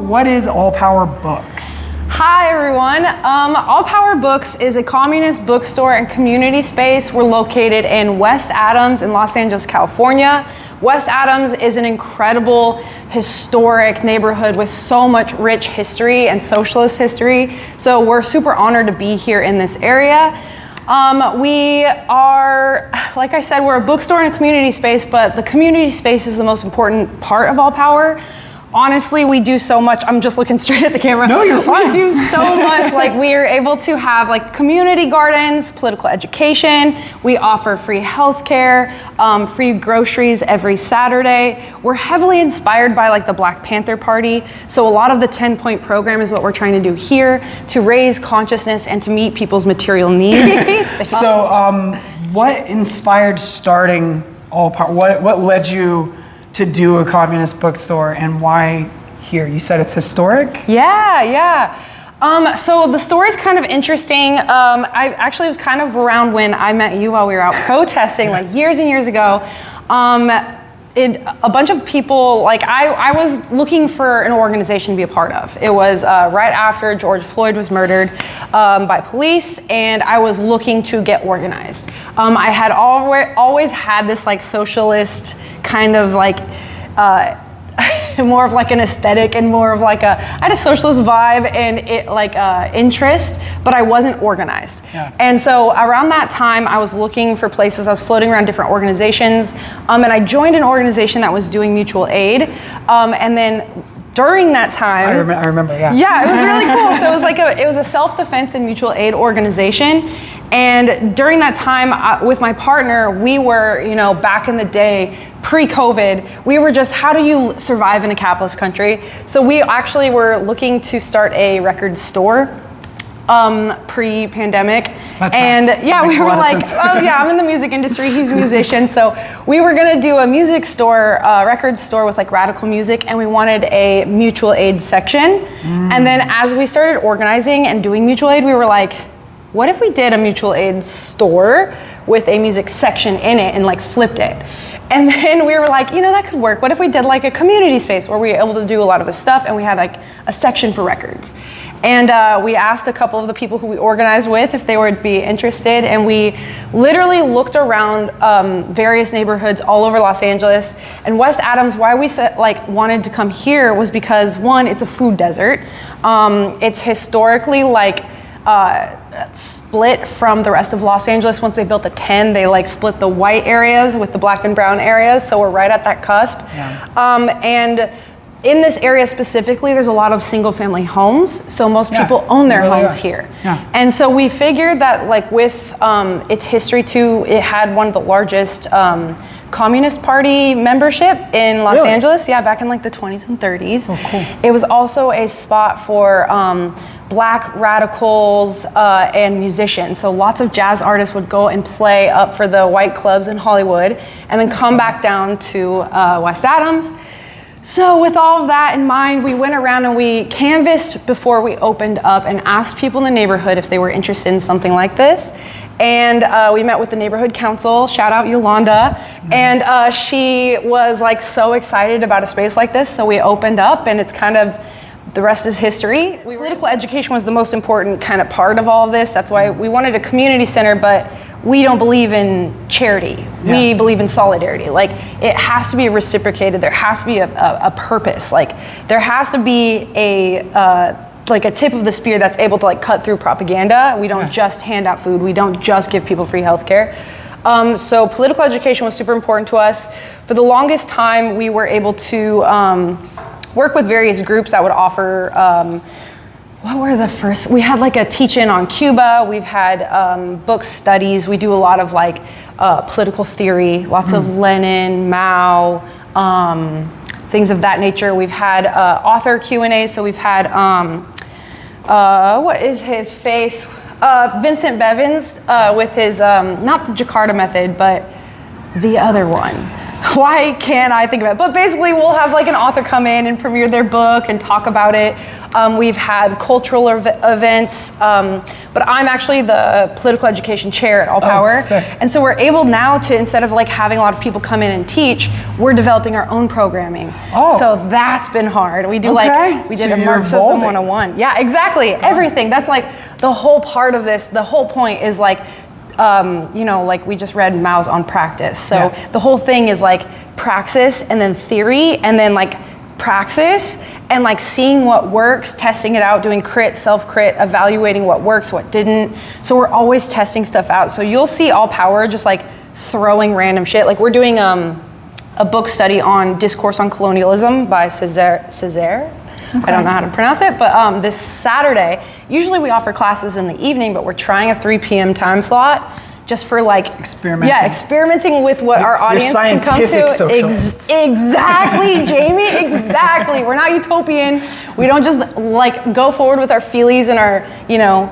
what is All Power Books? Hi everyone. All Power Books is a communist bookstore and community space. We're located in West Adams in Los Angeles, California. West Adams is an incredible historic neighborhood with so much rich history and socialist history. So we're super honored to be here in this area. We are, like I said, we're a bookstore and a community space, but the community space is the most important part of All Power. Honestly, we do so much. I'm just looking straight at the camera. No, you're fine. We do so much. Like, we are able to have like community gardens, political education. We offer free healthcare, free groceries every Saturday. We're heavily inspired by like the Black Panther Party. So a lot of the 10-point program is what we're trying to do here to raise consciousness and to meet people's material needs. So, what inspired starting All Power? What led you to do a communist bookstore, and why here? You said it's historic? Yeah. So the story is kind of interesting. I actually was kind of around when I met you while we were out protesting, like years and years ago. A bunch of people, like I was looking for an organization to be a part of. It was right after George Floyd was murdered by police, and I was looking to get organized. I had always had this like socialist kind of like more of like an aesthetic and more of like I had a socialist vibe and it like interest, but I wasn't organized. Yeah. And so around that time I was looking for places. I was floating around different organizations, and I joined an organization that was doing mutual aid, and then during that time, I remember, yeah. Yeah, it was really cool. So it was a self-defense and mutual aid organization. And during that time with my partner, we were, back in the day, pre-COVID, we were just, how do you survive in a capitalist country? So we actually were looking to start a record store pre-pandemic. And yeah, we were like, oh yeah, I'm in the music industry, he's a musician. So we were gonna do a music store, record store with like radical music, and we wanted a mutual aid section. And then as we started organizing and doing mutual aid, we were like, what if we did a mutual aid store with a music section in it and like flipped it? And then we were like, that could work. What if we did like a community space where we were able to do a lot of this stuff and we had like a section for records? And we asked a couple of the people who we organized with if they would be interested, and we literally looked around various neighborhoods all over Los Angeles. And West Adams, why we wanted to come here was because, one, it's a food desert. It's historically split from the rest of Los Angeles. Once they built the 10, they split the white areas with the black and brown areas. So we're right at that cusp. Yeah. And in this area specifically, there's a lot of single family homes. So most people own their homes here. Yeah. And so we figured that with its history too, it had one of the largest Communist Party membership in Los Angeles. Yeah, back in the 20s and 30s. Oh, cool. It was also a spot for Black radicals and musicians. So lots of jazz artists would go and play up for the white clubs in Hollywood and then come back down to West Adams. So with all of that in mind, we went around and we canvassed before we opened up and asked people in the neighborhood if they were interested in something like this. And we met with the neighborhood council, shout out Yolanda. Nice. And she was so excited about a space like this. So we opened up, and it's kind of, the rest is history. Political education was the most important kind of part of all of this. That's why we wanted a community center, but we don't believe in charity. Yeah. We believe in solidarity. It has to be reciprocated. There has to be a purpose. There has to be a tip of the spear that's able to cut through propaganda. We don't just hand out food. We don't just give people free healthcare. So political education was super important to us. For the longest time, we were able to work with various groups that would offer, what were the first? We had a teach-in on Cuba. We've had book studies. We do a lot of political theory, lots of Lenin, Mao, things of that nature. We've had author Q&A. So we've had, what is his face? Vincent Bevins with his, not the Jakarta method, but the other one. Why can't I think of it? But basically, we'll have like an author come in and premiere their book and talk about it. We've had cultural events, but I'm actually the political education chair at All Power. Sick. And so we're able now to, instead of like having a lot of people come in and teach, we're developing our own programming. Oh. So that's been hard. We do we did So a you're Marxism evolving. 101. Yeah, exactly. Everything. That's like the whole part of this. The whole point is like, like we just read Mao's On Practice. So the whole thing is like praxis and then theory and then like praxis and like seeing what works, testing it out, doing crit, self-crit, evaluating what works, what didn't. So we're always testing stuff out. So you'll see All Power just like throwing random shit. Like we're doing a book study on Discourse on Colonialism by Césaire. I don't know how to pronounce it, but this Saturday, usually we offer classes in the evening, but we're trying a 3 p.m. time slot just for like Experimenting. Yeah, experimenting with what our audience can come scientific to. socialist. Exactly, Jamie. Exactly. We're not utopian. We don't just like go forward with our feelies and our,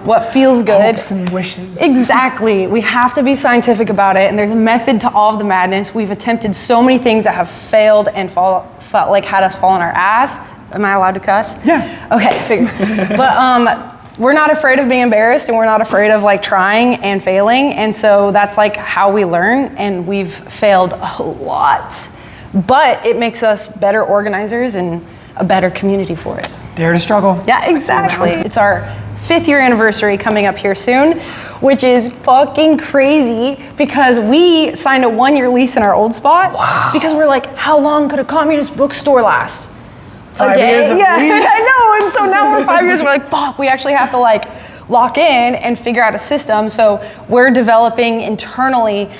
what feels good. Hopes and wishes. Exactly. We have to be scientific about it, and there's a method to all of the madness. We've attempted so many things that have failed and felt like had us fall on our ass. Am I allowed to cuss? Yeah. Okay, figure. But we're not afraid of being embarrassed, and we're not afraid of like trying and failing. And so that's like how we learn, and we've failed a lot. But it makes us better organizers and a better community for it. Dare to struggle. Yeah, exactly. It's our 5th year anniversary coming up here soon, which is fucking crazy because we signed a 1-year lease in our old spot. Wow. Because we're like, how long could a communist bookstore last? 5 years at Yeah, least. I know. And so now we're 5 years, we're like, fuck, we actually have to like lock in and figure out a system. So we're developing internally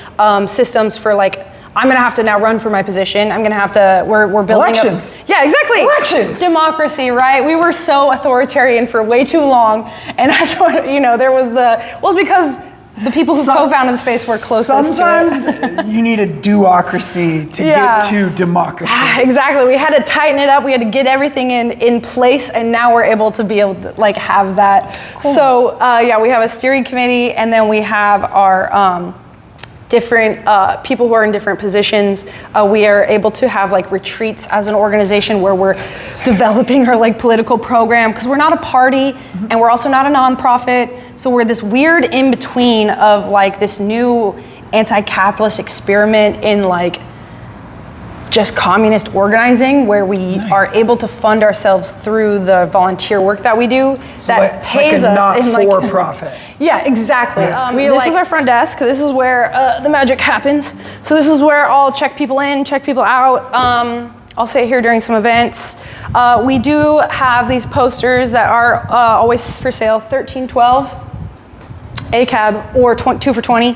systems for like, I'm gonna have to now run for my position. I'm gonna have to, we're building Elections. Yeah, exactly. Elections. Democracy, right? We were so authoritarian for way too long. And that's what, there was it's because the people who co-founded the space were closest Sometimes to it. you need a duocracy to get to democracy. Exactly. We had to tighten it up. We had to get everything in place, and now we're able to be able to like have that. Cool. So we have a steering committee, and then we have our different people who are in different positions. We are able to have like retreats as an organization where we're developing our like political program, because we're not a party and we're also not a nonprofit. So we're this weird in between of like this new anti-capitalist experiment in like just communist organizing, where we are able to fund ourselves through the volunteer work that we do, So that pays like a us in like not-for-profit. Yeah, exactly. Yeah. This is our front desk. This is where the magic happens. So this is where I'll check people in, check people out. I'll sit here during some events. We do have these posters that are always for sale, 1312. ACAB or 2 for 20.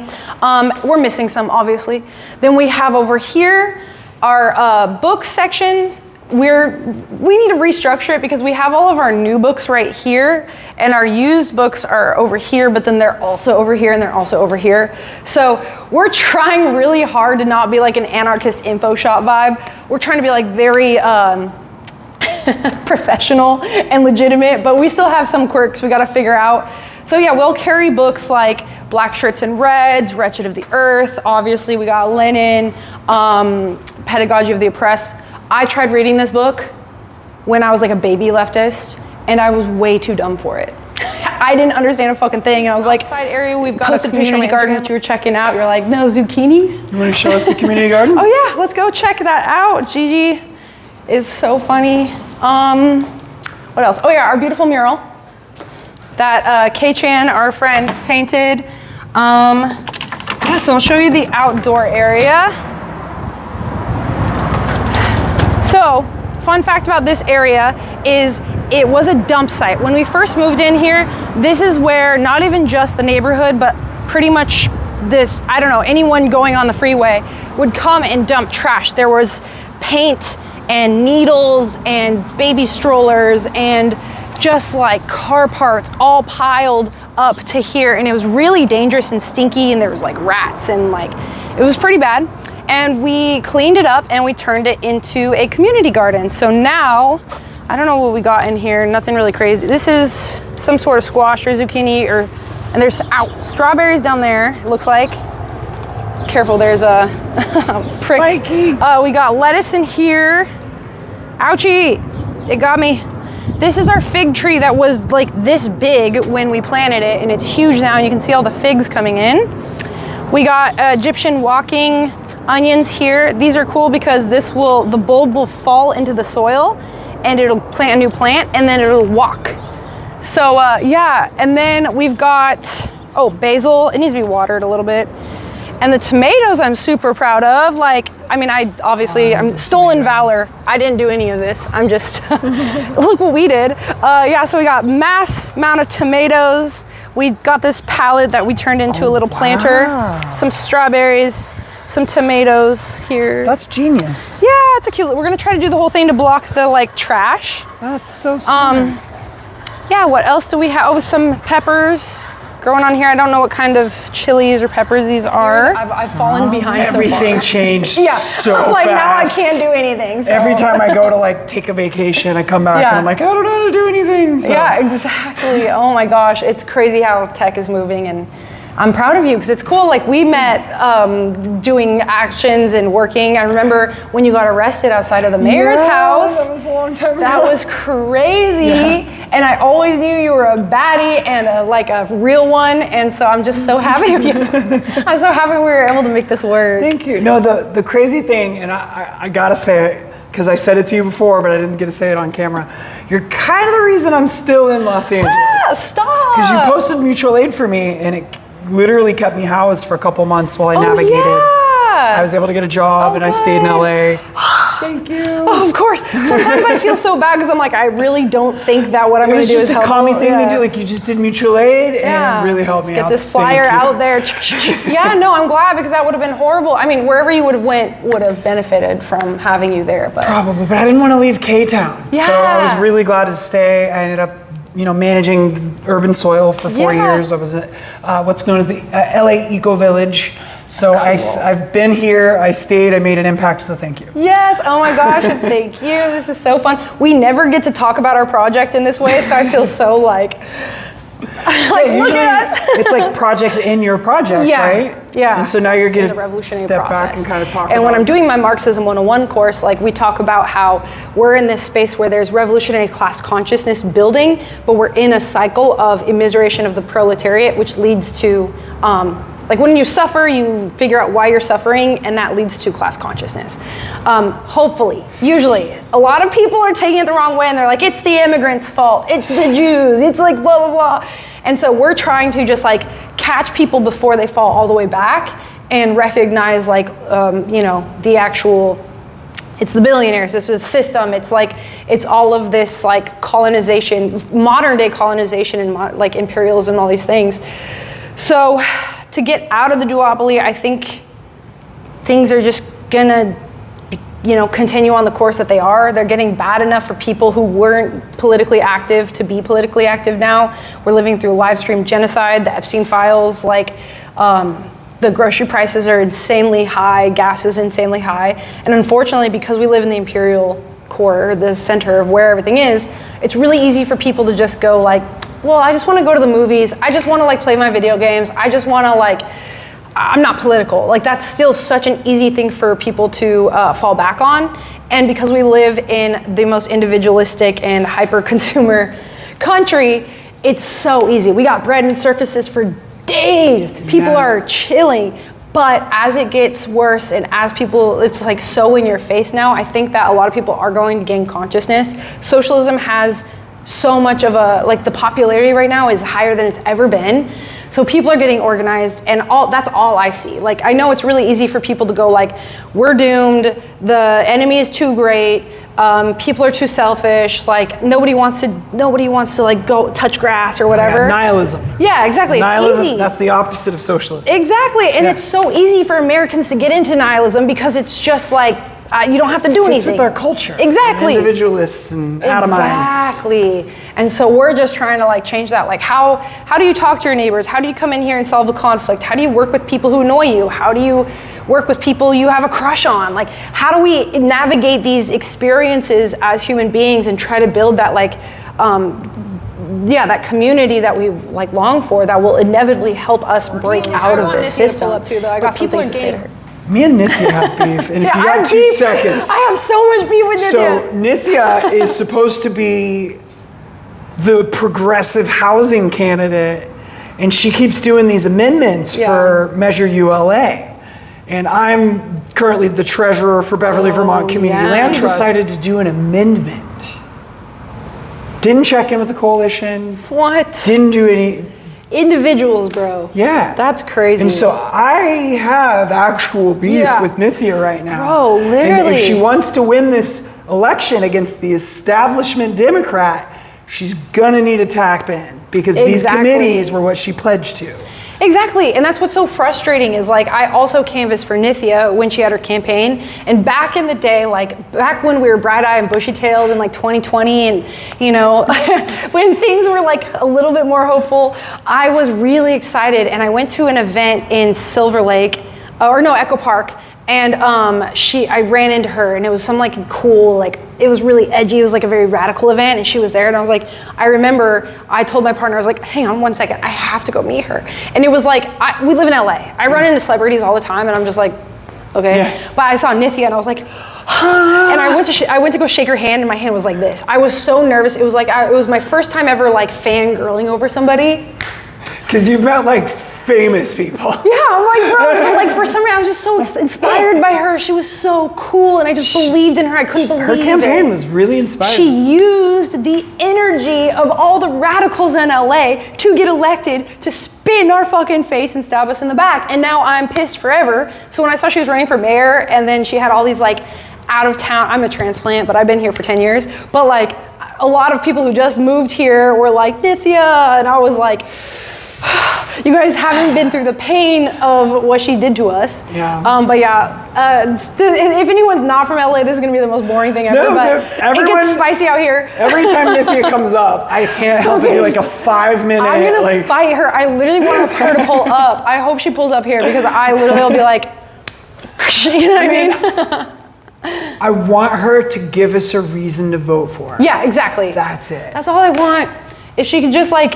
We're missing some, obviously. Then we have over here our book section. We need to restructure it because we have all of our new books right here, and our used books are over here, but then they're also over here and they're also over here. So we're trying really hard to not be like an anarchist info shop vibe. We're trying to be like very professional and legitimate, but we still have some quirks we gotta figure out. So yeah, we'll carry books like Black Shirts and Reds, Wretched of the Earth. Obviously, we got Lenin, Pedagogy of the Oppressed. I tried reading this book when I was like a baby leftist, and I was way too dumb for it. I didn't understand a fucking thing, and I was like, outside area, we've got a community garden that you were checking out. You're like, no, zucchinis? You want to show us the community garden? Oh yeah, let's go check that out. Gigi is so funny. What else? Oh yeah, our beautiful mural that K-Chan, our friend, painted. Yeah, so I'll show you the outdoor area. So, fun fact about this area is it was a dump site. When we first moved in here, this is where not even just the neighborhood, but pretty much this, I don't know, anyone going on the freeway would come and dump trash. There was paint and needles and baby strollers and just like car parts all piled up to here, and it was really dangerous and stinky, and there was like rats and like, it was pretty bad. And we cleaned it up and we turned it into a community garden. So now, I don't know what we got in here, nothing really crazy. This is some sort of squash or zucchini, and there's strawberries down there, it looks like. Careful, there's a pricks. Spiky. We got lettuce in here. Ouchie, it got me. This is our fig tree that was like this big when we planted it, and it's huge now, and you can see all the figs coming in. We got Egyptian walking onions here. These are cool because the bulb will fall into the soil and it'll plant a new plant and then it'll walk. So yeah, and then we've got, basil. It needs to be watered a little bit. And the tomatoes I'm super proud of. Like, I mean, I'm stolen valor. I didn't do any of this. I'm just, look what we did. Yeah, so we got mass amount of tomatoes. We got this pallet that we turned into a little planter. Some strawberries, some tomatoes here. That's genius. Yeah, it's a cute, we're gonna try to do the whole thing to block the like trash. That's so smart. Yeah, what else do we have? Oh, some peppers growing on here. I don't know what kind of chilies or peppers these are. I've fallen behind Everything so far. changed I'm so like, fast. now I can't do anything. So. Every time I go to like take a vacation, I come back and I'm like, I don't know how to do anything. So. Yeah, exactly. Oh my gosh, it's crazy how tech is moving, and I'm proud of you because it's cool. Like we met doing actions and working. I remember when you got arrested outside of the mayor's house. That was a long time ago. That was crazy. Yeah. And I always knew you were a baddie and a real one. And so I'm just so happy. I'm so happy we were able to make this work. Thank you. No, the crazy thing, and I gotta say it, because I said it to you before, but I didn't get to say it on camera. You're kind of the reason I'm still in Los Angeles. Stop. Because you posted mutual aid for me, and it literally kept me housed for a couple months while I navigated. Yeah. I was able to get a job, and I stayed in LA. Thank you. Oh, of course. Sometimes I feel so bad because I'm like, I really don't think that what I'm going to do is help. It was just a calming thing to do. Like, you just did mutual aid, and it really helped me out. Get this flyer out there. Yeah, no, I'm glad because that would have been horrible. I mean, wherever you would have went would have benefited from having you there. But probably, but I didn't want to leave K-Town. Yeah. So I was really glad to stay. I ended up managing urban soil for 4 years. I was at what's known as the LA Eco Village. So cool. I've been here, I stayed, I made an impact, so thank you. Yes, oh my gosh, thank you. This is so fun. We never get to talk about our project in this way, so I feel so like look at us. It's like projects in your project, right? Yeah. And so now you're getting to step process. back and kind of talk about. And when I'm doing my Marxism 101 course, like we talk about how we're in this space where there's revolutionary class consciousness building, but we're in a cycle of immiseration of the proletariat, which leads to like when you suffer, you figure out why you're suffering, and that leads to class consciousness. Hopefully, usually, a lot of people are taking it the wrong way, and they're like, it's the immigrants' fault, it's the Jews, it's like blah, blah, blah. And so we're trying to just like catch people before they fall all the way back and recognize like, the actual, it's the billionaires, it's the system, it's all of this like colonization, modern day colonization and like imperialism and all these things. So to get out of the duopoly, I think things are just gonna, continue on the course that they are. They're getting bad enough for people who weren't politically active to be politically active now. We're living through live stream genocide, the Epstein files, the grocery prices are insanely high, gas is insanely high. And unfortunately, because we live in the imperial core, the center of where everything is, it's really easy for people to just go like, well, I just want to go to the movies. I just want to play my video games. I just want to I'm not political. That's still such an easy thing for people to fall back on. And because we live in the most individualistic and hyper-consumer country, it's so easy. We got bread and circuses for days. People are chilling. But as it gets worse and as people, it's so in your face now, I think that a lot of people are going to gain consciousness. Socialism has so much of the popularity right now is higher than it's ever been. So people are getting organized, and that's all I see. I know it's really easy for people to go we're doomed, the enemy is too great, people are too selfish, nobody wants to go touch grass or whatever. Nihilism. Yeah, exactly. Nihilism, it's easy. That's the opposite of socialism. Exactly, and it's so easy for Americans to get into nihilism because it's just you don't have to do anything. It's with our culture. Exactly. Individualists and atomized. Exactly. And so we're just trying to nchange that. How do you talk to your neighbors? How do you come in here and solve a conflict? How do you work with people who annoy you? How do you work with people you have a crush on? How do we navigate these experiences as human beings and try to build that that community that we like long for, that will inevitably help us break out of this system. Up too, though. I got some things to say to her. Me and Nithya have beef, and if you got 2 seconds. I have so much beef with Nithya. So Nithya is supposed to be the progressive housing candidate, and she keeps doing these amendments for Measure ULA. And I'm currently the treasurer for Beverly, Vermont Community Land Trust. Decided to do an amendment. Didn't check in with the coalition. What? Didn't do any. Individuals, bro. Yeah. That's crazy. And so I have actual beef with Nithya right now. Bro, literally. And if she wants to win this election against the establishment Democrat, she's gonna need to tap in, because these committees were what she pledged to. Exactly, and that's what's so frustrating is like I also canvassed for Nithya when she had her campaign, and back in the day, like back when we were bright-eyed and bushy-tailed in like 2020, and you know, when things were like a little bit more hopeful, I was really excited, and I went to an event in Silver Lake, Echo Park, and I ran into her, and it was some like cool, like it was really edgy. It was like a very radical event, and she was there, and I was like, I remember I told my partner, I was like, hang on 1 second, I have to go meet her. And it was like, we live in LA. I run into celebrities all the time, and I'm just like, okay. Yeah. But I saw Nithya, and I was like, and I went to go shake her hand, and my hand was like this. I was so nervous. It was like it was my first time ever like fangirling over somebody. Because you've met like famous people. Yeah, I'm like, bro, like for some reason I was just so inspired by her. She was so cool, and I just believed in her. I couldn't believe it. Her campaign was really inspiring. She used the energy of all the radicals in LA to get elected, to spin our fucking face and stab us in the back. And now I'm pissed forever. So when I saw she was running for mayor, and then she had all these like out of town, I'm a transplant, but I've been here for 10 years. But like a lot of people who just moved here were like, Nithya, and I was like, you guys haven't been through the pain of what she did to us. Yeah. But if anyone's not from LA, this is gonna be the most boring thing ever. But it gets spicy out here. Every time Nithya comes up, I can't help but do like a 5-minute. I'm gonna fight her. I literally want her to pull up. I hope she pulls up here, because I literally will be like, you know what I mean? I want her to give us a reason to vote for her. Yeah, exactly. That's it. That's all I want. If she could just like.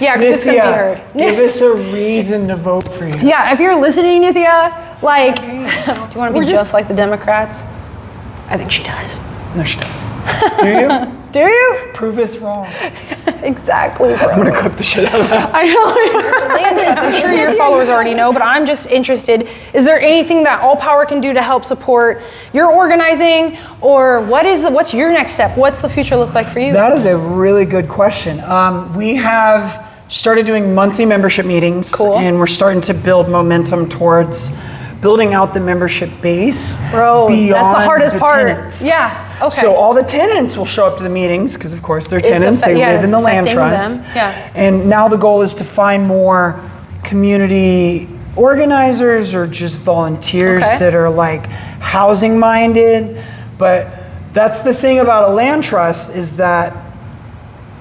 Yeah, because it's gonna be heard. Give us a reason to vote for you. Yeah, if you're listening, Nithya, like, do you want to be just like the Democrats? I think she does. No, she doesn't. Do you? Do you? Prove us wrong. Exactly, bro. I'm gonna clip the shit out of that. I know. I'm sure your followers already know, but I'm just interested. Is there anything that All Power can do to help support your organizing, or what's your next step? What's the future look like for you? That is a really good question. We have started doing monthly membership meetings, and we're starting to build momentum towards building out the membership base. Bro, that's the hardest part. Tenants. Yeah. Okay. So all the tenants will show up to the meetings, because of course they're tenants, they live in the land trust. Yeah. And now the goal is to find more community organizers or just volunteers that are like housing minded. But that's the thing about a land trust, is that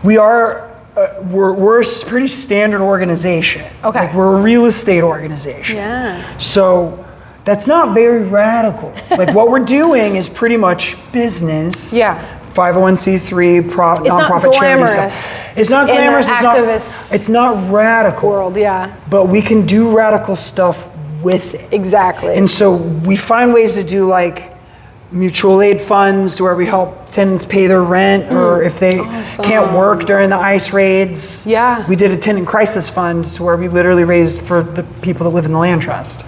we're a pretty standard organization. Okay. Like we're a real estate organization. Yeah. So that's not very radical. Like what we're doing is pretty much business. Yeah. 501c3 nonprofit charity stuff. It's not glamorous. It's not radical. World, yeah. But we can do radical stuff with it. Exactly. And so we find ways to do like mutual aid funds, to where we help tenants pay their rent, or if they can't work during the ICE raids. Yeah. We did a tenant crisis fund, to where we literally raised for the people that live in the land trust.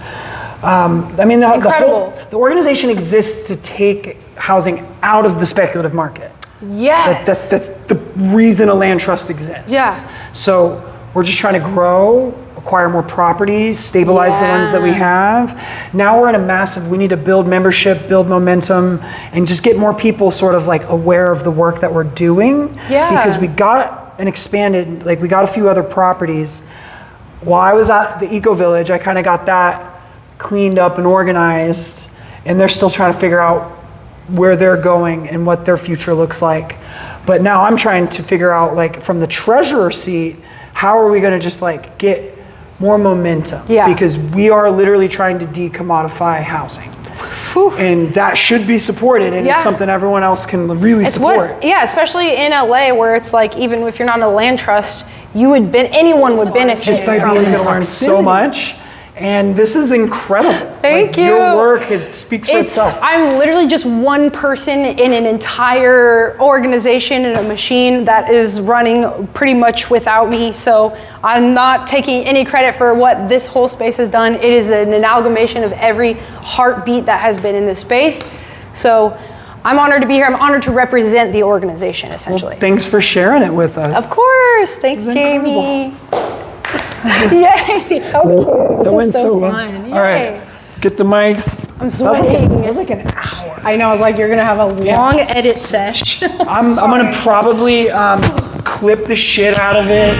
I mean, the organization exists to take housing out of the speculative market. Yes. That's the reason a land trust exists. Yeah. So we're just trying to grow, acquire more properties, stabilize the ones that we have. Now we're in a massive, we need to build membership, build momentum, and just get more people sort of like aware of the work that we're doing. Yeah. Because we got an expanded, like we got a few other properties. While I was at the Eco Village, I kind of got that cleaned up and organized, and they're still trying to figure out where they're going and what their future looks like. But now I'm trying to figure out, like from the treasurer seat, how are we going to just like get more momentum? Yeah. Because we are literally trying to decommodify housing. And that should be supported, and it's something everyone else can really support. Especially in LA, where it's like, even if you're not a land trust, anyone would benefit Just by from being it. able to learn so much. And this is incredible. Thank you. Your work speaks for itself. I'm literally just one person in an entire organization and a machine that is running pretty much without me. So I'm not taking any credit for what this whole space has done. It is an amalgamation of every heartbeat that has been in this space. So I'm honored to be here. I'm honored to represent the organization, essentially. Well, thanks for sharing it with us. Of course. Thanks, Jamie. Yay! That went so well. fun. All right, get the mics. I'm sweating. It was like an hour. I know. I was like, you're gonna have a long edit sesh. I'm gonna probably clip the shit out of it.